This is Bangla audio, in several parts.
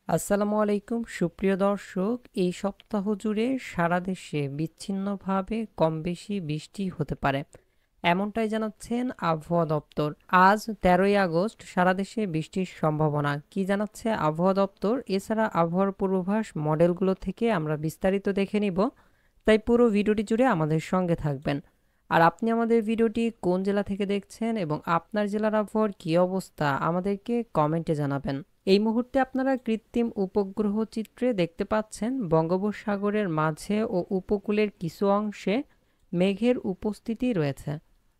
আসসালামু আলাইকুম সুপ্রিয় দর্শক। এই সপ্তাহ জুড়ে সারা দেশে বিচ্ছিন্নভাবে কম বেশি বৃষ্টি হতে পারে, এমনটাই জানাচ্ছেন আবহাওয়া দপ্তর। আজ ১৩ই আগস্ট সারা দেশে বৃষ্টির সম্ভাবনা কি জানাচ্ছে আবহাওয়া দপ্তর। এছাড়া আবহাওয়ার পূর্বাভাস মডেলগুলো থেকে আমরা বিস্তারিত দেখে নিব, তাই পুরো ভিডিওটি জুড়ে আমাদের সঙ্গে থাকবেন। আর আপনি আমাদের ভিডিওটি কোন জেলা থেকে দেখছেন এবং আপনার জেলার আবহাওয়ার কী অবস্থা আমাদেরকে কমেন্টে জানাবেন। এই মুহূর্তে আপনারা কৃত্রিম উপগ্রহ চিত্রে দেখতে পাচ্ছেন বঙ্গোপসাগরের মাঝে ও উপকূলের কিছু অংশে মেঘের উপস্থিতি রয়েছে।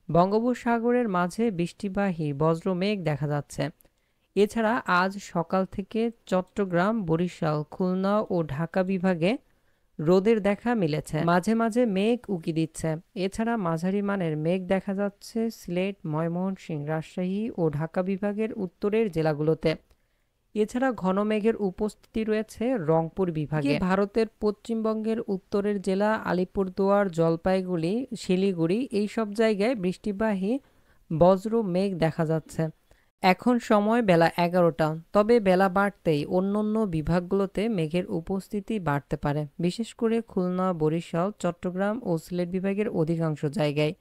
বঙ্গোপসাগরের মাঝে বৃষ্টিবাহী বজ্রমেঘ দেখা যাচ্ছে। এছাড়া আজ সকাল থেকে চট্টগ্রাম, বরিশাল, খুলনা ও ঢাকা বিভাগে রোদের দেখা মিলেছে, মাঝে মাঝে মেঘ উকি দিচ্ছে। এছাড়া মাঝারি মানের মেঘ দেখা যাচ্ছে সিলেট, ময়মনসিংহ, রাজশাহী ও ঢাকা বিভাগের উত্তরের জেলাগুলোতে। এছাড়া ঘন মেঘের উপস্থিতি রয়েছে রংপুর বিভাগে। ভারতের পশ্চিমবঙ্গের উত্তরের জেলা আলিপুরদুয়ার, জলপাইগুড়ি, শিলিগুড়ি এই সব জায়গায় বৃষ্টিবাহী বজ্র মেঘ দেখা যাচ্ছে। এখন সময় বেলা ১১টা, তবে বেলা বাড়তেই অন্যান্য বিভাগগুলোতে মেঘের উপস্থিতি বাড়তে পারে, বিশেষ করে খুলনা, বরিশাল, চট্টগ্রাম ও সিলেট বিভাগের অধিকাংশ জায়গায়।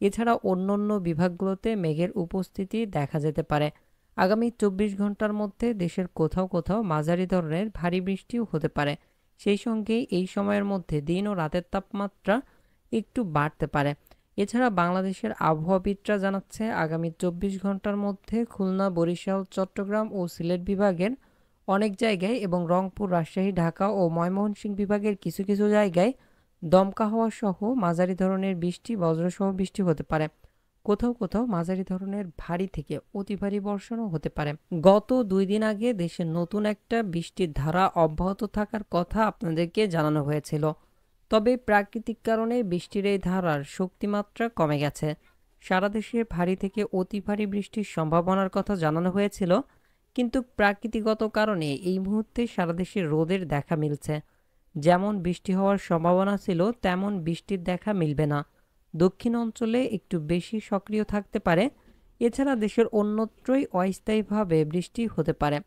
এছাড়া অন্যান্য বিভাগগুলোতে মেঘের উপস্থিতি দেখা যেতে পারে। আগামী ২৪ ঘন্টার মধ্যে দেশের কোথাও কোথাও মাঝারি ধরনের ভারী বৃষ্টিও হতে পারে। সেই সঙ্গে এই সময়ের মধ্যে দিন ও রাতের তাপমাত্রা একটু বাড়তে পারে। এছাড়া বাংলাদেশের আবহাওয়াবিদরা জানাচ্ছে আগামী ২৪ ঘন্টার মধ্যে খুলনা, বরিশাল, চট্টগ্রাম ও সিলেট বিভাগের অনেক জায়গায় এবং রংপুর, রাজশাহী, ঢাকা ও ময়মনসিংহ বিভাগের কিছু কিছু জায়গায় দমকা হাওয়া সহ মাঝারি ধরনের বৃষ্টি, বজ্রসহ বৃষ্টি হতে পারে। কোথাও কোথাও মাঝারি ধরনের ভারী থেকে অতি ভারী বর্ষণও হতে পারে। গত ২ দিন আগে দেশে নতুন একটা বৃষ্টির ধারা অব্যাহত থাকার কথা আপনাদেরকে জানানো হয়েছিল, তবে প্রাকৃতিক কারণে বৃষ্টির এই ধারার শক্তিমাত্রা কমে গেছে। সারা দেশে ভারী থেকে অতি ভারী বৃষ্টির সম্ভাবনার কথা জানানো হয়েছিল, কিন্তু প্রাকৃতিগত কারণে এই মুহূর্তে সারা দেশে রোদের দেখা মিলছে। যেমন বৃষ্টি হওয়ার সম্ভাবনা ছিল তেমন বৃষ্টির দেখা মিলবে না, দক্ষিণ অঞ্চলে একটু বেশি সক্রিয় থাকতে পারে। এছাড়া দেশের অন্যত্রই অস্থায়ীভাবে বৃষ্টি হতে পারে।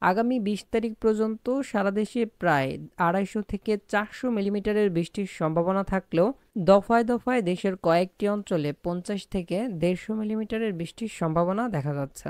আগামী ২০ তারিখ পর্যন্ত সারা দেশে প্রায় ২৫০ থেকে ৪০০ মিলিমিটারের বৃষ্টির সম্ভাবনা থাকলেও দফায় দফায় দেশের কয়েকটি অঞ্চলে ৫০ থেকে ১৫০ মিলিমিটারের বৃষ্টির সম্ভাবনা দেখা যাচ্ছে।